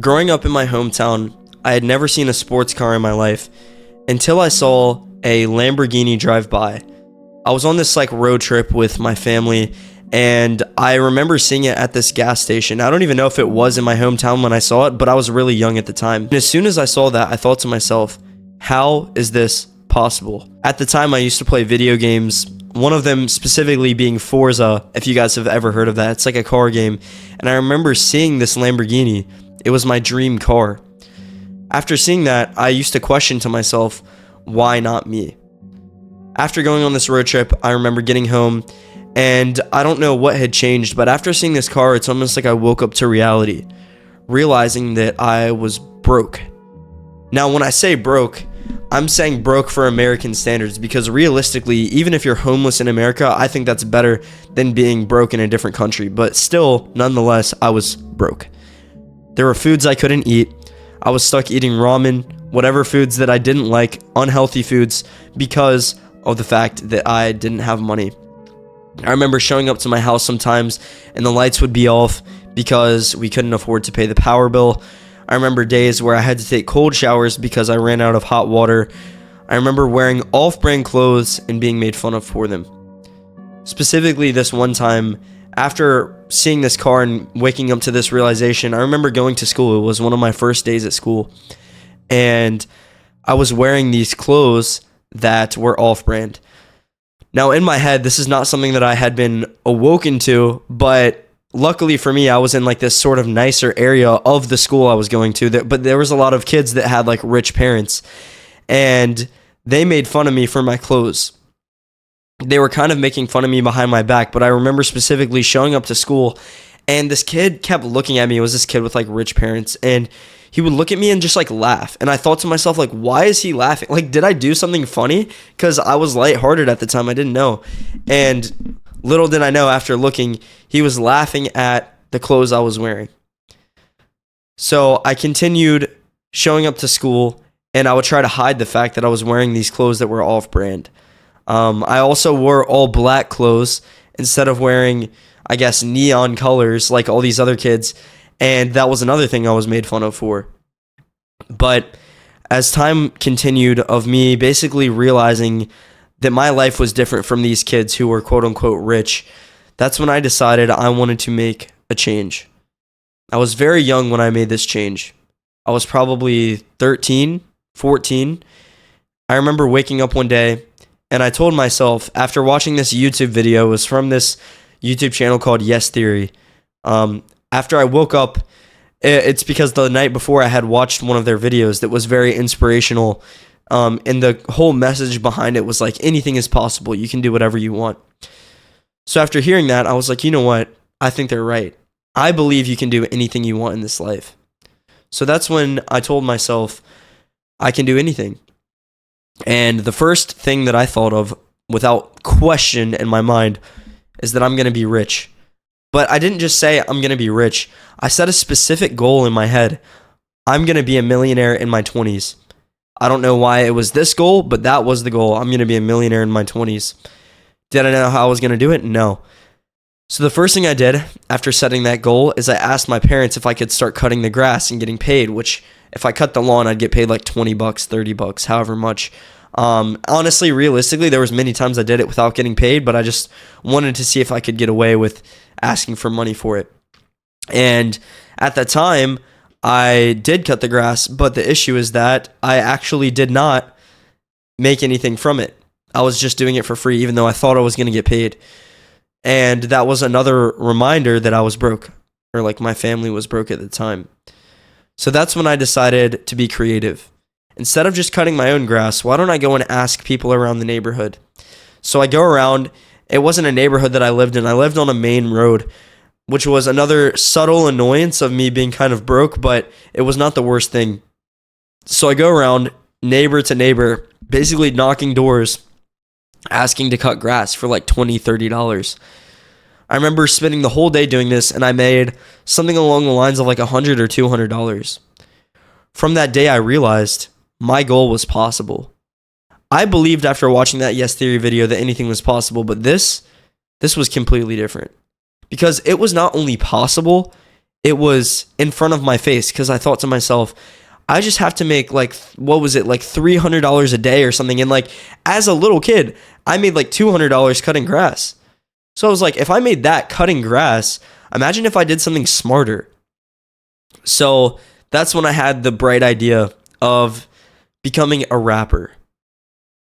Growing up in my hometown, I had never seen a sports car in my life until I saw a Lamborghini drive by. I was on this road trip with my family, and I remember seeing it at this gas station. I don't even know if it was in my hometown when I saw it, but I was really young at the time. And as soon as I saw that, I thought to myself, how is this possible? At the time, I used to play video games, one of them specifically being Forza, if you guys have ever heard of that. It's like a car game. And I remember seeing this Lamborghini. It was my dream car. After seeing that, I used to question to myself, why not me? After going on this road trip, I remember getting home, and I don't know what had changed, but after seeing this car, it's almost like I woke up to reality, realizing that I was broke. Now, when I say broke, I'm saying broke for American standards, because realistically, even if you're homeless in America, I think that's better than being broke in a different country. But still, nonetheless, I was broke. There were foods I couldn't eat. I was stuck eating ramen, whatever foods that I didn't like, unhealthy foods, because of the fact that I didn't have money. I remember showing up to my house sometimes and the lights would be off because we couldn't afford to pay the power bill. I remember days where I had to take cold showers because I ran out of hot water. I remember wearing off-brand clothes and being made fun of for them. Specifically, this one time, after seeing this car and waking up to this realization, I remember going to school. It was one of my first days at school, and I was wearing these clothes that were off-brand. Now, in my head, this is not something that I had been awoken to, but luckily for me, I was in this sort of nicer area of the school I was going to, but there was a lot of kids that had rich parents, and they made fun of me for my clothes. They were kind of making fun of me behind my back, but I remember specifically showing up to school, and this kid kept looking at me. It was this kid with rich parents, and he would look at me and just laugh. And I thought to myself, why is he laughing? Did I do something funny? Because I was lighthearted at the time. I didn't know. And little did I know, after looking, he was laughing at the clothes I was wearing. So I continued showing up to school, and I would try to hide the fact that I was wearing these clothes that were off-brand. I also wore all black clothes instead of wearing, I guess, neon colors like all these other kids. And that was another thing I was made fun of for. But as time continued of me basically realizing that my life was different from these kids who were quote unquote rich, that's when I decided I wanted to make a change. I was very young when I made this change. I was probably 13, 14. I remember waking up one day and I told myself, after watching this YouTube video, it was from this YouTube channel called Yes Theory. After I woke up, it's because the night before I had watched one of their videos that was very inspirational. And the whole message behind it was anything is possible. You can do whatever you want. So after hearing that, I was like, you know what? I think they're right. I believe you can do anything you want in this life. So that's when I told myself, I can do anything. And the first thing that I thought of, without question in my mind, is that I'm going to be rich. But I didn't just say I'm going to be rich. I set a specific goal in my head. I'm going to be a millionaire in my 20s. I don't know why it was this goal, but that was the goal. I'm going to be a millionaire in my 20s. Did I know how I was going to do it? No. So the first thing I did after setting that goal is I asked my parents if I could start cutting the grass and getting paid, which if I cut the lawn, I'd get paid $20, $30, however much. Honestly, realistically, there was many times I did it without getting paid, but I just wanted to see if I could get away with asking for money for it. And at that time, I did cut the grass, but the issue is that I actually did not make anything from it. I was just doing it for free, even though I thought I was going to get paid. And that was another reminder that I was broke, or my family was broke at the time. So that's when I decided to be creative. Instead of just cutting my own grass, why don't I go and ask people around the neighborhood? So I go around. It wasn't a neighborhood that I lived in. I lived on a main road, which was another subtle annoyance of me being kind of broke, but it was not the worst thing. So I go around neighbor to neighbor, basically knocking doors, asking to cut grass for $20, $30. I remember spending the whole day doing this, and I made something along the lines of $100 or $200. From that day, I realized my goal was possible. I believed after watching that Yes Theory video that anything was possible, but this was completely different. Because it was not only possible, it was in front of my face because I thought to myself, I just have to make like, what was it, like $300 a day or something. And like, as a little kid, I made like $200 cutting grass. So I was like, if I made that cutting grass, imagine if I did something smarter. So that's when I had the bright idea of becoming a rapper.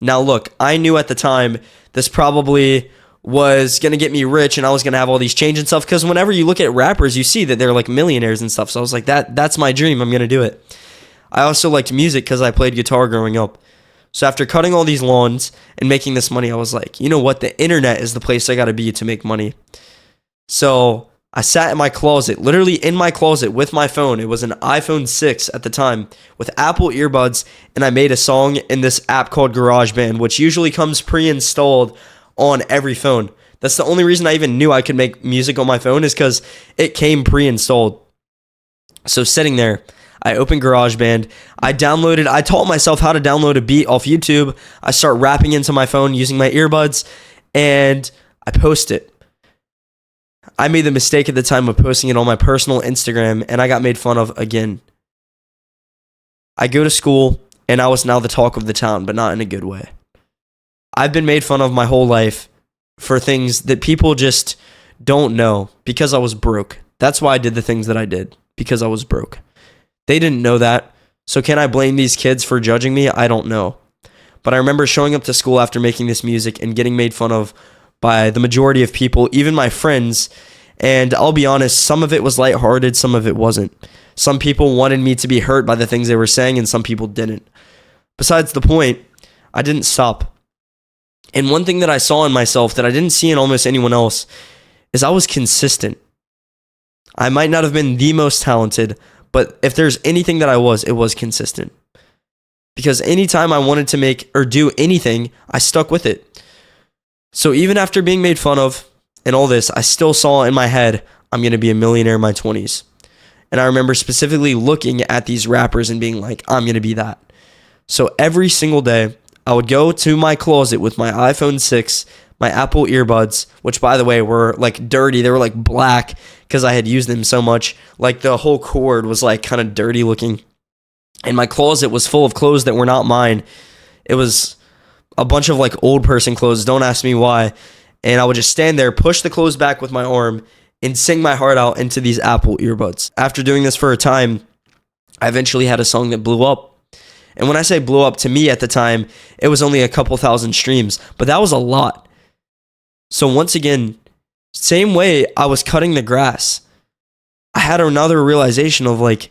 Now, look, I knew at the time this probably was going to get me rich and I was going to have all these change and stuff, because whenever you look at rappers, you see that they're like millionaires and stuff. So I was like, that's my dream. I'm going to do it. I also liked music because I played guitar growing up. So after cutting all these lawns and making this money, I was like, you know what? The internet is the place I got to be to make money. So I sat in my closet, literally in my closet with my phone. It was an iPhone 6 at the time with Apple earbuds, and I made a song in this app called GarageBand, which usually comes pre-installed on every phone. That's the only reason I even knew I could make music on my phone, is because it came pre-installed. So sitting there, I opened GarageBand. I taught myself how to download a beat off YouTube. I start rapping into my phone using my earbuds, and I post it. I made the mistake at the time of posting it on my personal Instagram, and I got made fun of again. I go to school, and I was now the talk of the town, but not in a good way. I've been made fun of my whole life for things that people just don't know, because I was broke. That's why I did the things that I did, because I was broke. They didn't know that. So can I blame these kids for judging me? I don't know. But I remember showing up to school after making this music and getting made fun of by the majority of people, even my friends. And I'll be honest, some of it was lighthearted, some of it wasn't. Some people wanted me to be hurt by the things they were saying, and some people didn't. Besides the point, I didn't stop. And one thing that I saw in myself that I didn't see in almost anyone else is I was consistent. I might not have been the most talented, but if there's anything that I was, it was consistent. Because anytime I wanted to make or do anything, I stuck with it. So even after being made fun of and all this, I still saw in my head, I'm going to be a millionaire in my 20s. And I remember specifically looking at these rappers and being like, I'm going to be that. So every single day, I would go to my closet with my iPhone 6, my Apple earbuds, which by the way were like dirty. They were like black because I had used them so much. Like the whole cord was like kind of dirty looking. And my closet was full of clothes that were not mine. It was a bunch of like old person clothes. Don't ask me why. And I would just stand there, push the clothes back with my arm, and sing my heart out into these Apple earbuds. After doing this for a time, I eventually had a song that blew up. And when I say blew up, to me at the time, it was only a couple thousand streams, but that was a lot. So once again, same way I was cutting the grass, I had another realization of like,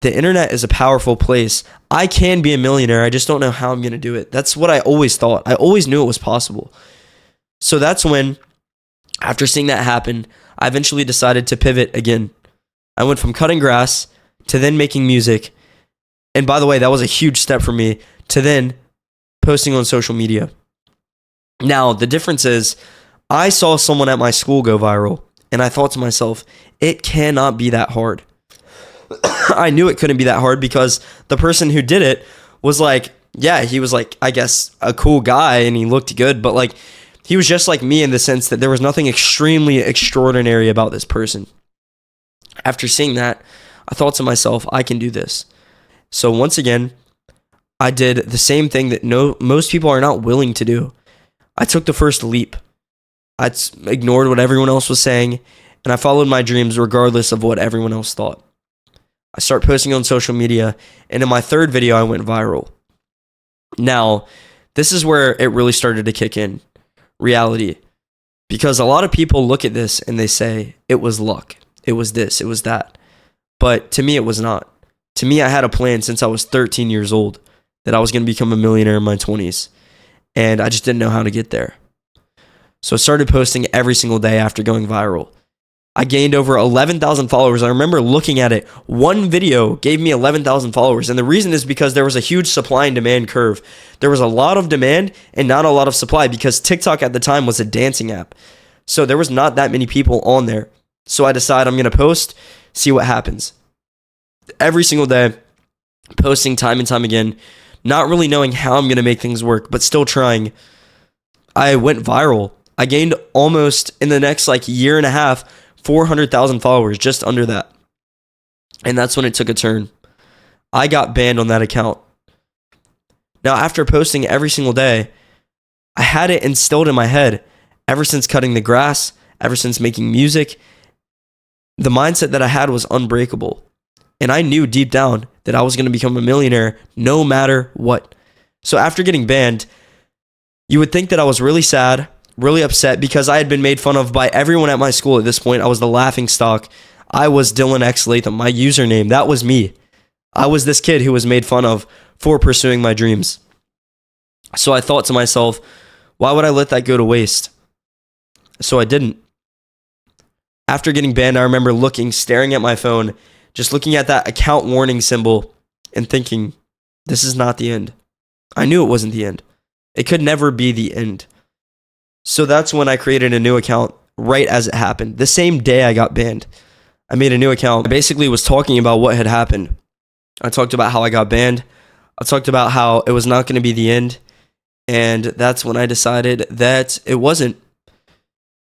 the internet is a powerful place. I can be a millionaire. I just don't know how I'm going to do it. That's what I always thought. I always knew it was possible. So that's when, after seeing that happen, I eventually decided to pivot again. I went from cutting grass to then making music. And by the way, that was a huge step for me, to then posting on social media. Now, the difference is, I saw someone at my school go viral, and I thought to myself, it cannot be that hard. I knew it couldn't be that hard because the person who did it was like, yeah, he was like, I guess, a cool guy, and he looked good, but like, he was just like me in the sense that there was nothing extremely extraordinary about this person. After seeing that, I thought to myself, I can do this. So once again, I did the same thing that most people are not willing to do. I took the first leap. I ignored what everyone else was saying, and I followed my dreams regardless of what everyone else thought. I started posting on social media, and in my third video, I went viral. Now, this is where it really started to kick in, reality. Because a lot of people look at this and they say, it was luck, it was this, it was that. But to me, it was not. To me, I had a plan since I was 13 years old that I was going to become a millionaire in my 20s. And I just didn't know how to get there. So I started posting every single day after going viral. I gained over 11,000 followers. I remember looking at it. One video gave me 11,000 followers. And the reason is because there was a huge supply and demand curve. There was a lot of demand and not a lot of supply because TikTok at the time was a dancing app. So there was not that many people on there. So I decided I'm going to post, see what happens. Every single day, posting time and time again, not really knowing how I'm going to make things work, but still trying. I went viral. I gained almost, in the next like year and a half, 400,000 followers, just under that. And that's when it took a turn. I got banned on that account. Now, after posting every single day, I had it instilled in my head ever since cutting the grass, ever since making music. The mindset that I had was unbreakable. And I knew deep down that I was going to become a millionaire no matter what. So after getting banned, you would think that I was really sad, really upset, because I had been made fun of by everyone at my school at this point. I was the laughing stock. I was dillon.latham, my username. That was me. I was this kid who was made fun of for pursuing my dreams. So I thought to myself, why would I let that go to waste? So I didn't. After getting banned, I remember staring at my phone, just looking at that account warning symbol and thinking, this is not the end. I knew it wasn't the end. It could never be the end. So that's when I created a new account right as it happened. The same day I got banned, I made a new account. I basically was talking about what had happened. I talked about how I got banned. I talked about how it was not going to be the end. And that's when I decided that it wasn't.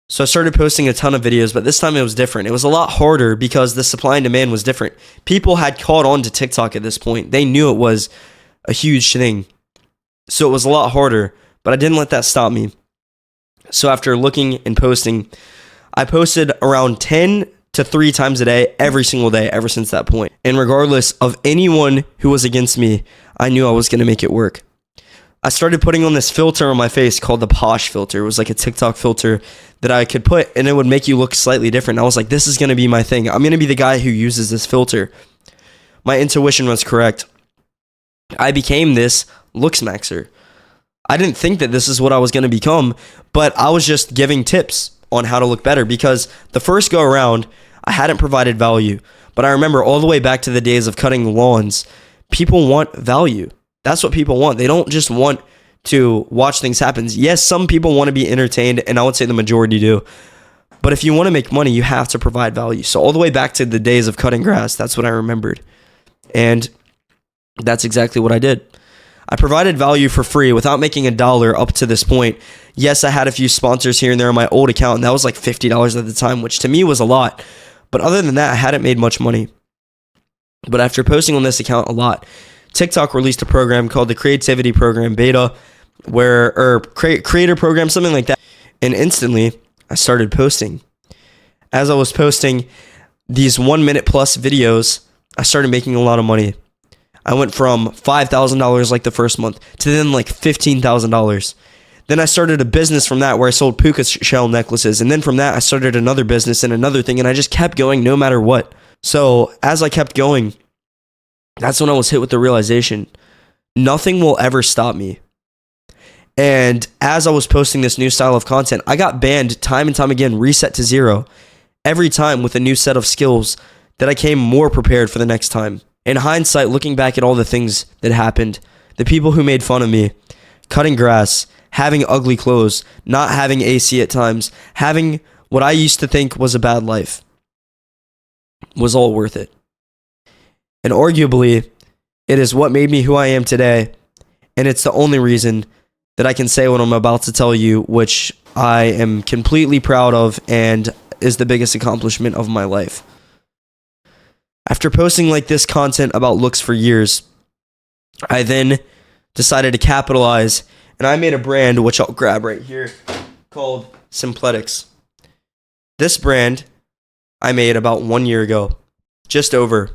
So I started posting a ton of videos, but this time it was different. It was a lot harder because the supply and demand was different. People had caught on to TikTok at this point. They knew it was a huge thing. So it was a lot harder, but I didn't let that stop me. So after looking and posting, I posted around 10 to 3 times a day, every single day, ever since that point. And regardless of anyone who was against me, I knew I was going to make it work. I started putting on this filter on my face called the Posh filter. It was like a TikTok filter that I could put, and it would make you look slightly different. I was like, this is going to be my thing. I'm going to be the guy who uses this filter. My intuition was correct. I became this looks maxer. I didn't think that this is what I was going to become, but I was just giving tips on how to look better, because the first go around, I hadn't provided value. But I remember all the way back to the days of cutting lawns, people want value. That's what people want. They don't just want to watch things happen. Yes, some people want to be entertained, and I would say the majority do. But if you want to make money, you have to provide value. So all the way back to the days of cutting grass, that's what I remembered. And that's exactly what I did. I provided value for free without making a dollar up to this point. Yes, I had a few sponsors here and there on my old account, and that was like $50 at the time, which to me was a lot. But other than that, I hadn't made much money. But after posting on this account a lot, TikTok released a program called the Creativity Program Beta, Creator Program, something like that. And instantly, I started posting. As I was posting these 1 minute plus videos, I started making a lot of money. I went from $5,000 like the first month to then like $15,000. Then I started a business from that where I sold puka shell necklaces. And then from that, I started another business and another thing. And I just kept going no matter what. So as I kept going, that's when I was hit with the realization, nothing will ever stop me. And as I was posting this new style of content, I got banned time and time again, reset to 0. Every time with a new set of skills that I came more prepared for the next time. In hindsight, looking back at all the things that happened, the people who made fun of me, cutting grass, having ugly clothes, not having AC at times, having what I used to think was a bad life, was all worth it. And arguably, it is what made me who I am today, and it's the only reason that I can say what I'm about to tell you, which I am completely proud of and is the biggest accomplishment of my life. After posting like this content about looks for years, I then decided to capitalize, and I made a brand, which I'll grab right here, called Simpletics. This brand I made about 1 year ago, just over.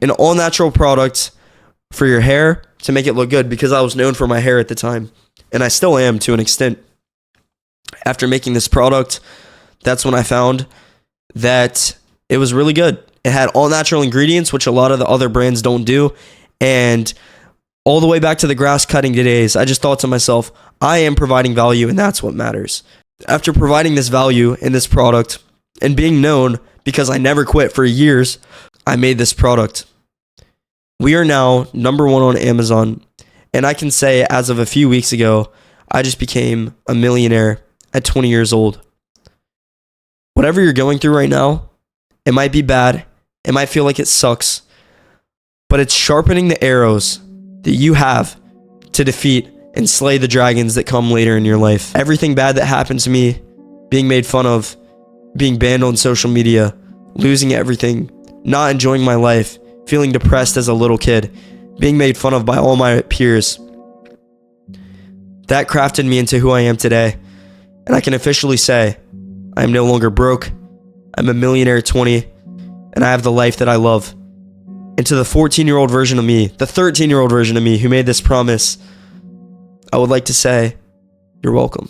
An all-natural product for your hair to make it look good, because I was known for my hair at the time, and I still am to an extent. After making this product, that's when I found that it was really good. It had all-natural ingredients, which a lot of the other brands don't do, and all the way back to the grass cutting days, I just thought to myself, I am providing value, and that's what matters. After providing this value in this product and being known because I never quit for years, I made this product. We are now number 1 on Amazon, and I can say as of a few weeks ago, I just became a millionaire at 20 years old. Whatever you're going through right now, it might be bad, it might feel like it sucks, but it's sharpening the arrows that you have to defeat and slay the dragons that come later in your life. Everything bad that happened to me, being made fun of, being banned on social media, losing everything, not enjoying my life, feeling depressed as a little kid, being made fun of by all my peers. That crafted me into who I am today, and I can officially say I am no longer broke. I'm a millionaire at 20, and I have the life that I love. And to the 14-year-old version of me, the 13-year-old version of me who made this promise, I would like to say, you're welcome.